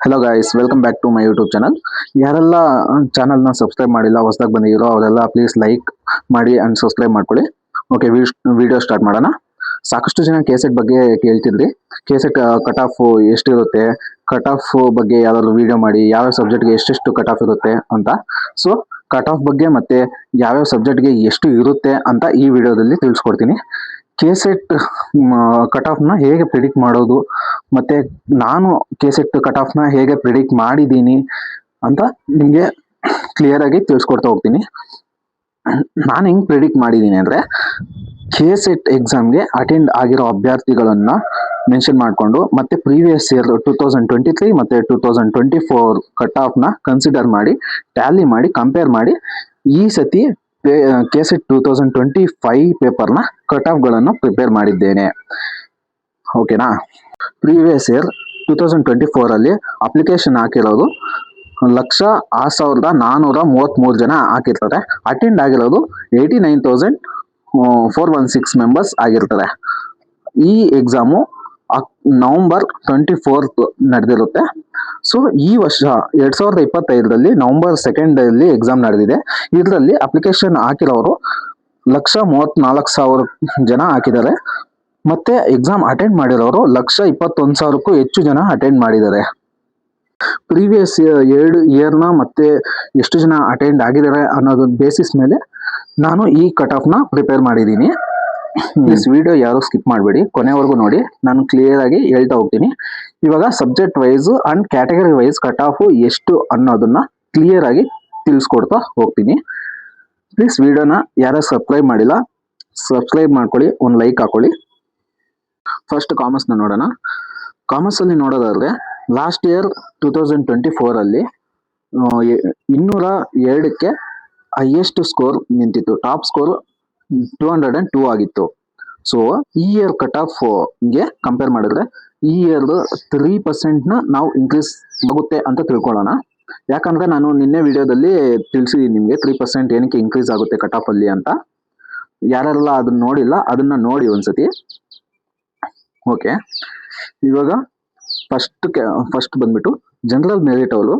Hello guys, welcome back to my YouTube channel. ಯಾರೆಲ್ಲ ಚಾನಲ್ನ subscribe ಮಾಡಿಲ್ಲ, ಹೊಸದಾಗಿ ಬಂದಿರೋ ಅವರೆಲ್ಲ ಪ್ಲೀಸ್ ಲೈಕ್ ಮಾಡಿ ಅಂಡ್ ಸಬ್ಸ್ಕ್ರೈಬ್ ಮಾಡ್ಕೊಳ್ಳಿ. ಓಕೆ, ವಿಡಿಯೋ ಸ್ಟಾರ್ಟ್ ಮಾಡೋಣ. ಸಾಕಷ್ಟು ಜನ ಕೆಸೆಟ್ ಬಗ್ಗೆ ಕೇಳ್ತಿದ್ರಿ. ಕೆಸೆಟ್ ಕಟ್ ಆಫ್ ಎಷ್ಟಿರುತ್ತೆ, ಕಟ್ ಆಫ್ ಬಗ್ಗೆ ಯಾವ್ದಾದ್ರು ವಿಡಿಯೋ ಮಾಡಿ, ಯಾವ ಸಬ್ಜೆಕ್ಟ್ಗೆ ಎಷ್ಟೆಷ್ಟು ಕಟ್ ಆಫ್ ಇರುತ್ತೆ ಅಂತ. ಸೊ ಕಟ್ ಆಫ್ ಬಗ್ಗೆ ಮತ್ತೆ ಯಾವ್ಯಾವ ಸಬ್ಜೆಕ್ಟ್ಗೆ ಎಷ್ಟು ಇರುತ್ತೆ ಅಂತ ಈ ವಿಡಿಯೋದಲ್ಲಿ ತಿಳಿಸ್ಕೊಡ್ತೀನಿ. ಕೆಸೆಟ್ ಕಟ್ ಆಫ್ನ ಹೇಗೆ ಪ್ರಿಡಿಕ್ಟ್ ಮಾಡೋದು, ಮತ್ತೆ ನಾನು ಕೆಸೆಟ್ ಕಟ್ ಆಫ್ನ ಹೇಗೆ ಪ್ರಿಡಿಕ್ಟ್ ಮಾಡಿದ್ದೀನಿ ಅಂತ ನಿಮಗೆ ಕ್ಲಿಯರ್ ಆಗಿ ತಿಳಿಸ್ಕೊಡ್ತಾ ಹೋಗ್ತೀನಿ. ನಾನು ಹೆಂಗೆ ಪ್ರಿಡಿಕ್ಟ್ ಮಾಡಿದ್ದೀನಿ ಅಂದರೆ, ಕೆಸೆಟ್ ಎಕ್ಸಾಮ್ಗೆ ಅಟೆಂಡ್ ಆಗಿರೋ ಅಭ್ಯರ್ಥಿಗಳನ್ನ ಮೆನ್ಷನ್ ಮಾಡಿಕೊಂಡು ಮತ್ತೆ ಪ್ರೀವಿಯಸ್ ಇಯರ್ 2023 ಮತ್ತೆ 2024 ಕಟ್ ಆಫ್ನ ಕನ್ಸಿಡರ್ ಮಾಡಿ ಟ್ಯಾಲಿ ಮಾಡಿ ಕಂಪೇರ್ ಮಾಡಿ ಈ ಸತಿ ಕೆಸೆಟ್ 2025 ಪೇಪರ್ನ ಕಟ್ ಆಫ್ಗಳನ್ನು ಪ್ರಿಪೇರ್ ಮಾಡಿದ್ದೇನೆ. ಓಕೆನಾ? ಪ್ರೀವಿಯಸ್ ಇಯರ್ 2024 ಅಲ್ಲಿ ಅಪ್ಲಿಕೇಶನ್ ಹಾಕಿರೋದು 1,06,433 ಜನ ಹಾಕಿರ್ತಾರೆ. ಅಟೆಂಡ್ ಆಗಿರೋದು 89,416 ಮೆಂಬರ್ಸ್ ಆಗಿರ್ತಾರೆ. ಈ ಎಕ್ಸಾಮು ನವೆಂಬರ್ 24 ನಡೆದಿರುತ್ತೆ. ಸೊ ಈ ವರ್ಷ 2025 ನವೆಂಬರ್ 2 ಎಕ್ಸಾಮ್ ನಡೆದಿದೆ. ಇದರಲ್ಲಿ ಅಪ್ಲಿಕೇಶನ್ ಹಾಕಿರೋರು 1,34,000 ಜನ ಹಾಕಿದ್ದಾರೆ. ಮತ್ತೆ ಎಕ್ಸಾಮ್ ಅಟೆಂಡ್ ಮಾಡಿರೋರು 1,21,000ಕ್ಕೂ ಹೆಚ್ಚು ಜನ ಅಟೆಂಡ್ ಮಾಡಿದ್ದಾರೆ. ಪ್ರೀವಿಯಸ್ 2 ಇಯರ್ನ ಮತ್ತೆ ಎಷ್ಟು ಜನ ಅಟೆಂಡ್ ಆಗಿದ್ದಾರೆ ಅನ್ನೋದು ಬೇಸಿಸ್ ಮೇಲೆ ನಾನು ಈ ಕಟ್ ಆಫ್ನ ಪ್ರಿಪೇರ್ ಮಾಡಿದ್ದೀನಿ. ಪ್ಲೀಸ್ ವಿಡಿಯೋ ಯಾರು ಸ್ಕಿಪ್ ಮಾಡಬೇಡಿ, ಕೊನೆವರೆಗೂ ನೋಡಿ, ನಾನು ಕ್ಲಿಯರ್ ಆಗಿ ಹೇಳ್ತಾ ಹೋಗ್ತೀನಿ. ಇವಾಗ subject wise and category wise cut off ಎಷ್ಟು ಅನ್ನೋದನ್ನ ಕ್ಲಿಯರ್ ಆಗಿ ತಿಳಿಸ್ಕೊಡ್ತಾ ಹೋಗ್ತೀನಿ. ಪ್ಲೀಸ್ ವಿಡಿಯೋನ ಯಾರು ಸಬ್ಸ್ಕ್ರೈಬ್ ಮಾಡಿಲ್ಲ, ಸಬ್ಸ್ಕ್ರೈಬ್ ಮಾಡ್ಕೊಳ್ಳಿ, ಒಂದು ಲೈಕ್ ಹಾಕೊಳ್ಳಿ. ಫಸ್ಟ್ ಕಾಮರ್ಸ್ನ ನೋಡೋಣ. ಕಾಮರ್ಸ್ ಅಲ್ಲಿ ನೋಡೋದಾದ್ರೆ ಲಾಸ್ಟ್ ಇಯರ್ 2024 ಅಲ್ಲಿ 202ಕ್ಕೆ ಹೈಯೆಸ್ಟ್ ಸ್ಕೋರ್ ನಿಂತಿತ್ತು. ಟಾಪ್ ಸ್ಕೋರ್ 202 ಆಗಿತ್ತು. ಸೊ ಈ ಇಯರ್ ಕಟ್ ಆಫ್ ಗೆ ಕಂಪೇರ್ ಮಾಡಿದ್ರೆ ಈ ಇಯರ್ 3% ನಾವು ಇನ್ಕ್ರೀಸ್ ಆಗುತ್ತೆ ಅಂತ ತಿಳ್ಕೊಳ್ಳೋಣ. ಯಾಕಂದ್ರೆ ನಾನು ನಿನ್ನೆ ವಿಡಿಯೋದಲ್ಲಿ ತಿಳಿಸಿದ್ದೀನಿ ನಿಮಗೆ 3% ಏನಕ್ಕೆ ಇನ್ಕ್ರೀಸ್ ಆಗುತ್ತೆ ಕಟ್ ಆಫ್ ಅಲ್ಲಿ ಅಂತ. ಯಾರೆಲ್ಲ ಅದನ್ನ ನೋಡಿಲ್ಲ ಅದನ್ನ ನೋಡಿ ಒಂದ್ಸತಿ. ಓಕೆ, ಇವಾಗ ಫಸ್ಟ್ ಬಂದ್ಬಿಟ್ಟು ಜನರಲ್ ಮೆರಿಟ್ ಅವರು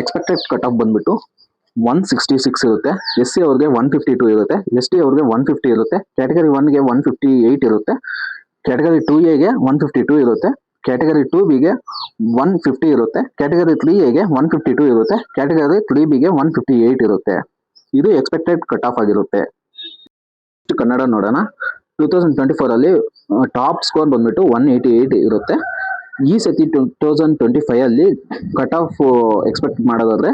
ಎಕ್ಸ್ಪೆಕ್ಟೆಡ್ ಕಟ್ ಆಫ್ ಬಂದ್ಬಿಟ್ಟು 166 ಇರುತ್ತೆ. SC ಅವ್ರಿಗೆ 152 ಇರುತ್ತೆ, ST ಅವ್ರಿಗೆ 150 ಇರುತ್ತೆ, ಕ್ಯಾಟಗರಿ 1ಗೆ 158 ಇರುತ್ತೆ, ಕ್ಯಾಟಗರಿ 2Aಗೆ 152 ಇರುತ್ತೆ, ಕ್ಯಾಟಗರಿ 2Bಗೆ 150 ಇರುತ್ತೆ, ಕ್ಯಾಟಗರಿ 3Aಗೆ 152 ಇರುತ್ತೆ, ಕ್ಯಾಟಗರಿ 3Bಗೆ 158 ಇರುತ್ತೆ. ಇದು ಎಕ್ಸ್ಪೆಕ್ಟೆಡ್ ಕಟ್ ಆಫ್ ಆಗಿರುತ್ತೆ. ಕನ್ನಡ ನೋಡೋಣ. 2024 ಅಲ್ಲಿ ಟಾಪ್ ಸ್ಕೋರ್ ಬಂದ್ಬಿಟ್ಟು 188 ಇರುತ್ತೆ. ಈ ಸತಿ 2025 ಅಲ್ಲಿ ಕಟ್ ಆಫ್ ಎಕ್ಸ್ಪೆಕ್ಟ್ ಮಾಡೋದಾದ್ರೆ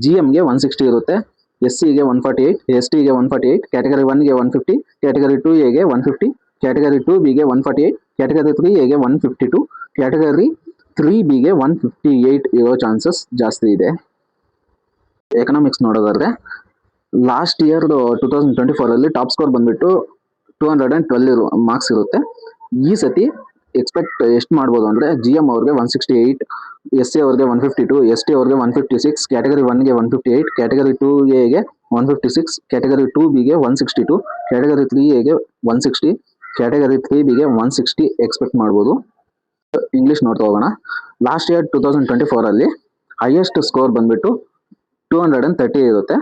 GMಗೆ 160 ಇರುತ್ತೆ, SCಗೆ 148, STಗೆ 148, ಕ್ಯಾಟಗರಿ 1ಗೆ 150, ಕ್ಯಾಟಗರಿ 2Aಗೆ 150, ಕ್ಯಾಟಗರಿ 2Bಗೆ 148, ಕ್ಯಾಟಗರಿ 3Aಗೆ 152, ಕ್ಯಾಟಗರಿ 3Bಗೆ 158 ಇರೋ ಚಾನ್ಸಸ್ ಜಾಸ್ತಿ ಇದೆ. ಎಕನಾಮಿಕ್ಸ್ ನೋಡೋದಾದ್ರೆ ಲಾಸ್ಟ್ ಇಯರ್ 2024 ಅಲ್ಲಿ ಟಾಪ್ ಸ್ಕೋರ್ ಬಂದ್ಬಿಟ್ಟು 212 ಮಾರ್ಕ್ಸ್ ಇರುತ್ತೆ. ಈ ಸತಿ ಎಕ್ಸ್ಪೆಕ್ಟ್ ಎಷ್ಟು ಮಾಡ್ಬೋದು ಅಂದ್ರೆ GM ಅವ್ರಿಗೆ 168, SC ಅವ್ರಿಗೆ 152, ST ಅವ್ರಿಗೆ 156, ಕ್ಯಾಟಗರಿ 1ಗೆ 158, ಕ್ಯಾಟಗರಿ 2Aಗೆ 156, ಕ್ಯಾಟಗರಿ 2Bಗೆ 162, ಕ್ಯಾಟಗರಿ 3Aಗೆ 160, ಕ್ಯಾಟಗರಿ 3Bಗೆ 160 ಎಕ್ಸ್ಪೆಕ್ಟ್ ಮಾಡ್ಬೋದು. ಇಂಗ್ಲಿಷ್ ನೋಡ್ತಾ ಹೋಗೋಣ. ಲಾಸ್ಟ್ ಇಯರ್ 2024 ಅಲ್ಲಿ ಹೈಯೆಸ್ಟ್ ಸ್ಕೋರ್ ಬಂದ್ಬಿಟ್ಟು 230 ಇರುತ್ತೆ.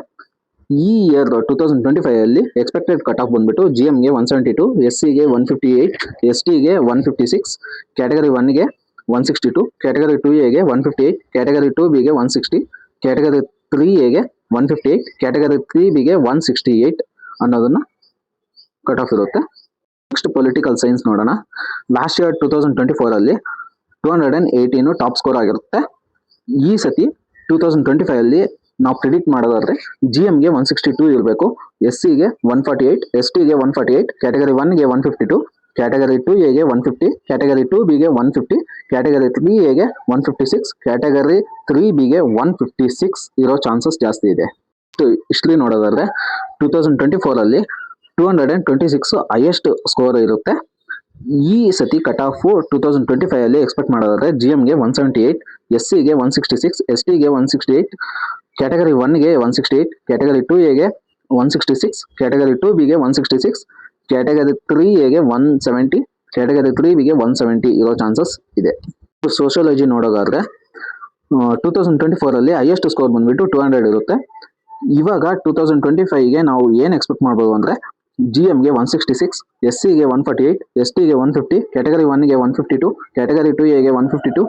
ಈ ಇಯರ್ 2025 ಅಲ್ಲಿ ಎಕ್ಸ್ಪೆಕ್ಟೆಡ್ ಕಟ್ ಆಫ್ ಬಂದ್ಬಿಟ್ಟು GMಗೆ 172, SCಗೆ 158, STಗೆ 156, ಕ್ಯಾಟಗರಿ 1ಗೆ 162, ಕ್ಯಾಟಗರಿ 2Aಗೆ 158, ಕ್ಯಾಟಗರಿ 2Bಗೆ 160, ಕ್ಯಾಟಗರಿ 3Aಗೆ 158, ಕ್ಯಾಟಗರಿ 3Bಗೆ 168 ಅನ್ನೋದನ್ನ ಕಟ್ ಆಫ್ ಇರುತ್ತೆ. ನೆಕ್ಸ್ಟ್ ಪೊಲಿಟಿಕಲ್ ಸೈನ್ಸ್ ನೋಡೋಣ. ಲಾಸ್ಟ್ ಇಯರ್ 2024 ಅಲ್ಲಿ 218 ಟಾಪ್ ಸ್ಕೋರ್ ಆಗಿರುತ್ತೆ. ಈ ಸತಿ 2025 ಅಲ್ಲಿ ನಾವು ಪ್ರಿಡಿಕ್ಟ್ ಮಾಡೋದಾದ್ರೆ GMಗೆ 162 ಇರಬೇಕು, SCಗೆ 148, STಗೆ 148, ಕ್ಯಾಟಗರಿ 1ಗೆ 152, ಕ್ಯಾಟಗರಿ 2Aಗೆ 150, ಕ್ಯಾಟಗರಿ 2Bಗೆ 150, ಕ್ಯಾಟಗರಿ 3Aಗೆ 156, ಕ್ಯಾಟಗರಿ 3Bಗೆ 156 ಇರೋ ಚಾನ್ಸಸ್ ಜಾಸ್ತಿ ಇದೆ. ಹಿಸ್ಟ್ರಿ ನೋಡೋದಾದ್ರೆ 2024 ಅಲ್ಲಿ 226 ಹೈಯೆಸ್ಟ್ ಸ್ಕೋರ್ ಇರುತ್ತೆ. ಈ ಸತಿ ಕಟ್ ಆಫ್ 2025 ಅಲ್ಲಿ ಎಕ್ಸ್ಪೆಕ್ಟ್ ಮಾಡೋದಾದ್ರೆ GMಗೆ 178, SCಗೆ 166, STಗೆ 168, ಕ್ಯಾಟಗರಿ 1ಗೆ 168, ಕ್ಯಾಟಗರಿ 2Aಗೆ 166, ಕ್ಯಾಟಗರಿ 2Bಗೆ 166, ಕ್ಯಾಟಗರಿ 3Aಗೆ 170, ಕ್ಯಾಟಗರಿ 3Bಗೆ 170 ಇರೋ ಚಾನ್ಸಸ್ ಇದೆ. ಸೋಷಿಯಾಲಜಿ ನೋಡೋದಾದ್ರೆ 2024 ಹೈಯೆಸ್ಟ್ ಸ್ಕೋರ್ ಬಂದ್ಬಿಟ್ಟು 200 ಇರುತ್ತೆ. ಇವಾಗ 2025ಗೆ ನಾವು ಏನು ಎಕ್ಸ್ಪೆಕ್ಟ್ ಮಾಡ್ಬೋದು ಅಂದರೆ GMಗೆ 166, SCಗೆ 148, STಗೆ 150, ಕ್ಯಾಟಗರಿ 1ಗೆ 152, ಕ್ಯಾಟಗರಿ 2Aಗೆ 152,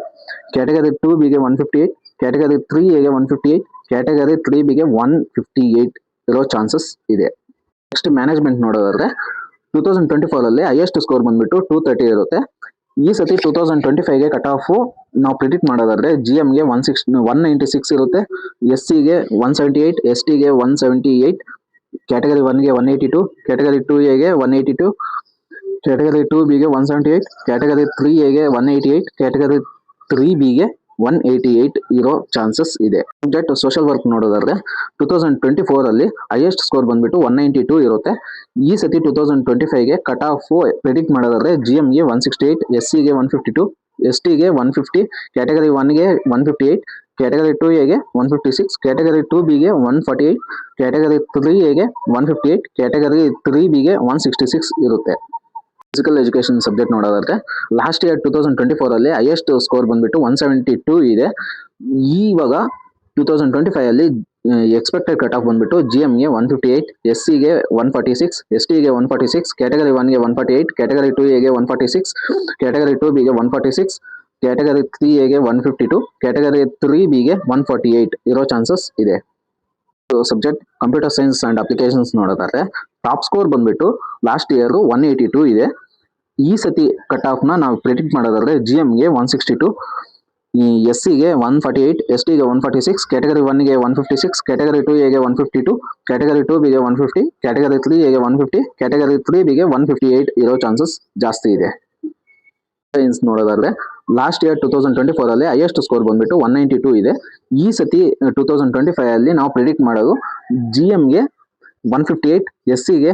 ಕ್ಯಾಟಗರಿ 2Bಗೆ 158, ಕ್ಯಾಟಗರಿ 3Aಗೆ 158, ಕ್ಯಾಟಗರಿ 3Bಗೆ 158 ಇರೋ ಚಾನ್ಸಸ್ ಇದೆ. ನೆಕ್ಸ್ಟ್ ಮ್ಯಾನೇಜ್ಮೆಂಟ್ ನೋಡೋದಾದ್ರೆ 2024 ಹೈಯೆಸ್ಟ್ ಸ್ಕೋರ್ ಬಂದ್ಬಿಟ್ಟು 230 ಇರುತ್ತೆ. ಈ ಸತಿ 2025ಗೆ ಕಟ್ ಆಫ್ ನಾವು ಪ್ರಿಡಿಕ್ಟ್ ಮಾಡೋದಾದ್ರೆ GMಗೆ 196 ಇರುತ್ತೆ, SCಗೆ 178, STಗೆ 178, ಕ್ಯಾಟಗರಿ 1ಗೆ 182, ಕ್ಯಾಟಗರಿ 2Aಗೆ 182, ಕ್ಯಾಟಗರಿ 2Bಗೆ 178, ಕ್ಯಾಟಗರಿ 3Aಗೆ 188, ಕ್ಯಾಟಗರಿ 3Bಗೆ 188 ಇರೋ ಚಾನ್ಸಸ್ ಇದೆ. ಸಬ್ಜೆಕ್ಟ್ ಸೋಷಿಯಲ್ ವರ್ಕ್ ನೋಡೋದಾದ್ರೆ 2024 ಹೈಯೆಸ್ಟ್ ಸ್ಕೋರ್ ಬಂದ್ಬಿಟ್ಟು 192 ಇರುತ್ತೆ. ಈ ಸತಿ 2025ಗೆ ಕಟ್ ಆಫ್ ಪ್ರಿಡಿಕ್ಟ್ ಮಾಡೋದಾದ್ರೆ GMಗೆ 168, SCಗೆ 152, STಗೆ 150, ಕ್ಯಾಟಗರಿ 1ಗೆ 158, ಕ್ಯಾಟಗರಿ 2Aಗೆ 156, ಕ್ಯಾಟಗರಿ 2Bಗೆ 148, ಕ್ಯಾಟಗರಿ 3Aಗೆ 158, ಕ್ಯಾಟಗರಿ 3Bಗೆ 166 ಇರುತ್ತೆ. ಫಿಸಿಕಲ್ ಎಜುಕೇಶನ್ ಸಬ್ಜೆಕ್ಟ್ ನೋಡೋದಾದ್ರೆ ಲಾಸ್ಟ್ ಇಯರ್ 2024 ಹೈಯೆಸ್ಟ್ ಸ್ಕೋರ್ ಬಂದ್ಬಿಟ್ಟು 172 ಇದೆ. ಇವಾಗ 2025 ಎಕ್ಸ್ಪೆಕ್ಟೆಡ್ ಕಟ್ ಆಫ್ ಬಂದ್ಬಿಟ್ಟು GMಗೆ 158, SCಗೆ 146, STಗೆ 146, ಕ್ಯಾಟಗರಿ 1ಗೆ 148, ಕ್ಯಾಟಗರಿ 2Aಗೆ 146, ಕ್ಯಾಟಗರಿ 2Bಗೆ 146, ಕ್ಯಾಟಗರಿ 3Aಗೆ 152, ಕ್ಯಾಟಗರಿ 3Bಗೆ 148 ಇರೋ ಚಾನ್ಸಸ್ ಇದೆ. Subject computer science and applications ನೋಡೋದಾದ್ರೆ ಟಾಪ್ ಸ್ಕೋರ್ ಬಂದ್ಬಿಟ್ಟು ಲಾಸ್ಟ್ ಇಯರ್ 182 ಇದೆ. ಈ ಸತಿ ಕಟ್ ಆಫ್ ನಾವು ಪ್ರಿಡಿಕ್ಟ್ ಮಾಡೋದಾದ್ರೆ GMಗೆ 162, SCಗೆ 148, STಗೆ 146, ಕ್ಯಾಟಗರಿ 1ಗೆ 156, ಕ್ಯಾಟಗರಿ 2Aಗೆ 152, ಕ್ಯಾಟಗರಿ 2Bಗೆ 150, ಕ್ಯಾಟಗರಿ 3Aಗೆ 150, ಕ್ಯಾಟಗರಿ 3Bಗೆ 158 ಇರೋ ಚಾನ್ಸಸ್ ಜಾಸ್ತಿ ಇದೆ. ಸೈನ್ಸ್ ನೋಡೋದಾದ್ರೆ ಲಾಸ್ಟ್ ಇಯರ್ 2024 ಹೈಯೆಸ್ಟ್ ಸ್ಕೋರ್ ಬಂದ್ಬಿಟ್ಟು 192 ಇದೆ. ಈ ಸತಿ 2025 ನಾವು ಪ್ರಿಡಿಕ್ಟ್ ಮಾಡೋದು GMಗೆ 158, SCಗೆ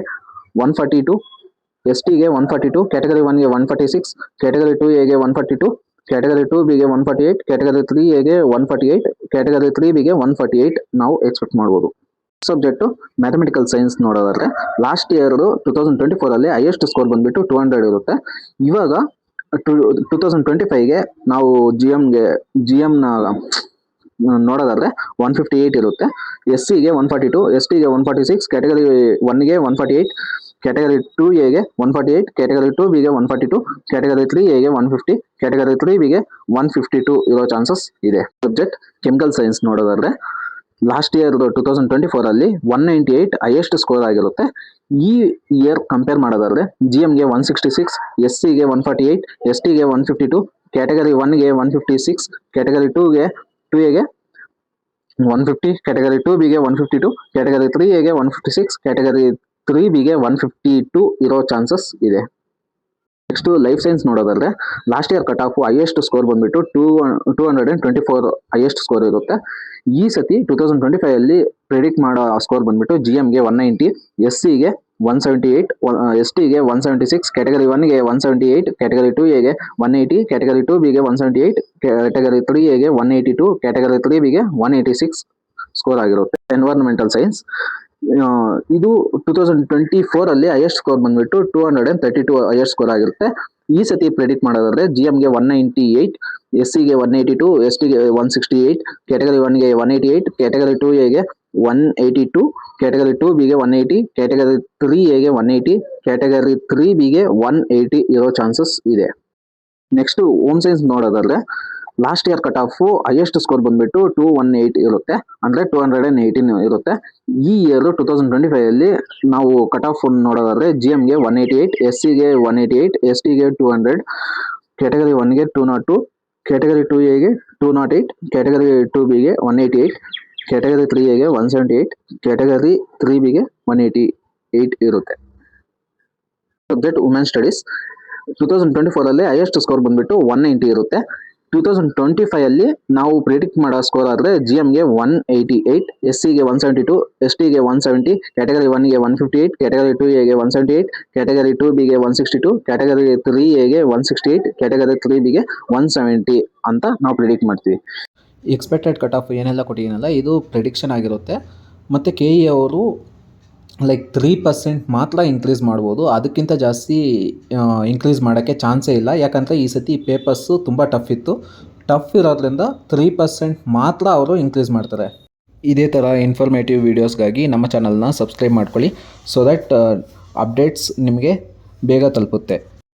142, STಗೆ 142, ಕ್ಯಾಟಗರಿ 1ಗೆ 146, ಕ್ಯಾಟಗರಿ 2Aಗೆ 142, ಕ್ಯಾಟಗರಿ 2Bಗೆ 148, ಕ್ಯಾಟಗರಿ 3Aಗೆ 148, ಕ್ಯಾಟಗರಿ 3Bಗೆ 148 ನಾವು ಎಕ್ಸ್ಪೆಕ್ಟ್ ಮಾಡ್ಬೋದು. ಸಬ್ಜೆಕ್ಟ್ ಮ್ಯಾಥಮೆಟಿಕಲ್ ಸೈನ್ಸ್ ನೋಡೋದಾದ್ರೆ ಲಾಸ್ಟ್ ಇಯರ್ 2024 ಹೈಯೆಸ್ಟ್ ಸ್ಕೋರ್ ಬಂದ್ಬಿಟ್ಟು 200 ಇರುತ್ತೆ. ಇವಾಗ 2025ಗೆ ನಾವು GMನ ನೋಡೋದಾದ್ರೆ 158 ಇರುತ್ತೆ. SCಗೆ 142, STಗೆ 146, ಕ್ಯಾಟಗರಿ 1ಗೆ 148, ಕ್ಯಾಟಗರಿ 2Aಗೆ 148, ಕ್ಯಾಟಗರಿ 2Bಗೆ 142, ಕ್ಯಾಟಗರಿ 3Aಗೆ 150, ಕ್ಯಾಟಗರಿ 3Bಗೆ 152 ಇರೋ ಚಾನ್ಸಸ್ ಇದೆ. ಸಬ್ಜೆಕ್ಟ್ ಕೆಮಿಕಲ್ ಸೈನ್ಸ್ ನೋಡೋದಾದ್ರೆ ಲಾಸ್ಟ್ ಇಯರ್ 2024 198 ಹೈಯೆಸ್ಟ್ ಸ್ಕೋರ್ ಆಗಿರುತ್ತೆ. ಈ ಇಯರ್ ಕಂಪೇರ್ ಮಾಡೋದಾದ್ರೆ GMಗೆ 166, SCಗೆ 148, STಗೆ 152, ಕ್ಯಾಟಗರಿ 1ಗೆ 156, ಕ್ಯಾಟಗರಿ 2Aಗೆ 150, ಕ್ಯಾಟಗರಿ 2Bಗೆ 152, ಕ್ಯಾಟಗರಿ 3Aಗೆ 156, ಕ್ಯಾಟಗರಿ 3Bಗೆ 152 ಇರೋ ಚಾನ್ಸಸ್ ಇದೆ. ನೆಕ್ಸ್ಟ್ ಲೈಫ್ ಸೈನ್ಸ್ ನೋಡೋದಾದ್ರೆ last year cut off highest score ಬಂದ್ಬಿಟ್ಟು 224 ಹೈಯೆಸ್ಟ್ ಸ್ಕೋರ್ ಇರುತ್ತೆ. ಈ ಸತಿ 2025 ಪ್ರಿಡಿಕ್ಟ್ ಮಾಡೋ ಸ್ಕೋರ್ ಬಂದ್ಬಿಟ್ಟು GMಗೆ 190, SCಗೆ 178, STಗೆ 176, ಕ್ಯಾಟಗರಿ 1ಗೆ 178, ಕ್ಯಾಟಗರಿ 2Aಗೆ 180, ಕ್ಯಾಟಗರಿ 2Bಗೆ 178, ಕ್ಯಾಟಗರಿ 3Aಗೆ 182, ಕ್ಯಾಟಗರಿ 3Bಗೆ 186 ಸ್ಕೋರ್ ಆಗಿರುತ್ತೆ. ಎನ್ವೈರನ್ಮೆಂಟಲ್ ಸೈನ್ಸ್ ಇದು 2024 ಹೈಯೆಸ್ಟ್ ಸ್ಕೋರ್ ಬಂದ್ಬಿಟ್ಟು 232 ಹೈಯೆಸ್ಟ್ ಸ್ಕೋರ್ ಆಗಿರುತ್ತೆ. ಈ ಸತಿ ಪ್ರಿಡಿಕ್ಟ್ ಮಾಡೋದಾದ್ರೆ GMಗೆ 198, SCಗೆ 182, STಗೆ 168, ಕ್ಯಾಟಗರಿ 1ಗೆ 188, ಕ್ಯಾಟಗರಿ 2Aಗೆ 182, ಕ್ಯಾಟಗರಿ 2Bಗೆ 180, ಕ್ಯಾಟಗರಿ 3Aಗೆ 180, ಕ್ಯಾಟಗರಿ 3Bಗೆ 180 ಇರೋ ಚಾನ್ಸಸ್ ಇದೆ. ನೆಕ್ಸ್ಟ್ ಹೋಮ್ ಸೈನ್ಸ್ ನೋಡೋದಾದ್ರೆ last year cut off highest score ಬಂದ್ಬಿಟ್ಟು 218 ಇರುತ್ತೆ, ಅಂದ್ರೆ 218 ಇರುತ್ತೆ. ಈ ಇಯರ್ 2025 ನಾವು ಕಟ್ ಆಫ್ ನೋಡೋದಾದ್ರೆ GMಗೆ 188, SCಗೆ 188, STಗೆ 200, ಕ್ಯಾಟಗರಿ 1ಗೆ 202, ಕ್ಯಾಟಗರಿ 2Aಗೆ 208, ಕ್ಯಾಟಗರಿ 2Bಗೆ 188, ಕ್ಯಾಟಗರಿ 3Aಗೆ 178, ಕ್ಯಾಟಗರಿ 3Bಗೆ 188 ಇರುತ್ತೆ. Subject women studies 2024 highest score ಬಂದ್ಬಿಟ್ಟು 190 ಇರುತ್ತೆ. 2025 ನಾವು ಪ್ರಿಡಿಕ್ಟ್ ಮಾಡೋ ಸ್ಕೋರ್ ಆದ್ರೆ GMಗೆ 188, SCಗೆ 172, STಗೆ 170, ಕ್ಯಾಟಗರಿ 1ಗೆ 158, ಕ್ಯಾಟಗರಿ 2Aಗೆ 178, ಕ್ಯಾಟಗರಿ 2Bಗೆ 162, ಕ್ಯಾಟಗರಿ 3Aಗೆ 168, ಕ್ಯಾಟಗರಿ 3Bಗೆ 170 ಅಂತ ನಾವು ಪ್ರಿಡಿಕ್ಟ್ ಮಾಡ್ತೀವಿ. ಎಕ್ಸ್ಪೆಕ್ಟೆಡ್ ಕಟ್ ಆಫ್ ಏನೆಲ್ಲ ಕೊಟ್ಟಿದ್ದೀನಲ್ಲ ಇದು ಪ್ರಿಡಿಕ್ಷನ್ ಆಗಿರುತ್ತೆ. ಮತ್ತು KE ಅವರು ಲೈಕ್ 3% ಮಾತ್ರ ಇನ್ಕ್ರೀಸ್ ಮಾಡ್ಬೋದು, ಅದಕ್ಕಿಂತ ಜಾಸ್ತಿ ಇನ್ಕ್ರೀಸ್ ಮಾಡೋಕ್ಕೆ ಚಾನ್ಸೇ ಇಲ್ಲ. ಯಾಕಂದರೆ ಈ ಸತಿ ಪೇಪರ್ಸು ತುಂಬ ಟಫ್ ಇತ್ತು. ಟಫ್ ಇರೋದ್ರಿಂದ 3% ಮಾತ್ರ ಅವರು ಇನ್ಕ್ರೀಸ್ ಮಾಡ್ತಾರೆ. ಇದೇ ಥರ ಇನ್ಫಾರ್ಮೇಟಿವ್ ವೀಡಿಯೋಸ್ಗಾಗಿ ನಮ್ಮ ಚಾನಲ್ನ ಸಬ್ಸ್ಕ್ರೈಬ್ ಮಾಡ್ಕೊಳ್ಳಿ, ಸೊ ದ್ಯಾಟ್ ಅಪ್ಡೇಟ್ಸ್ ನಿಮಗೆ ಬೇಗ ತಲುಪುತ್ತೆ.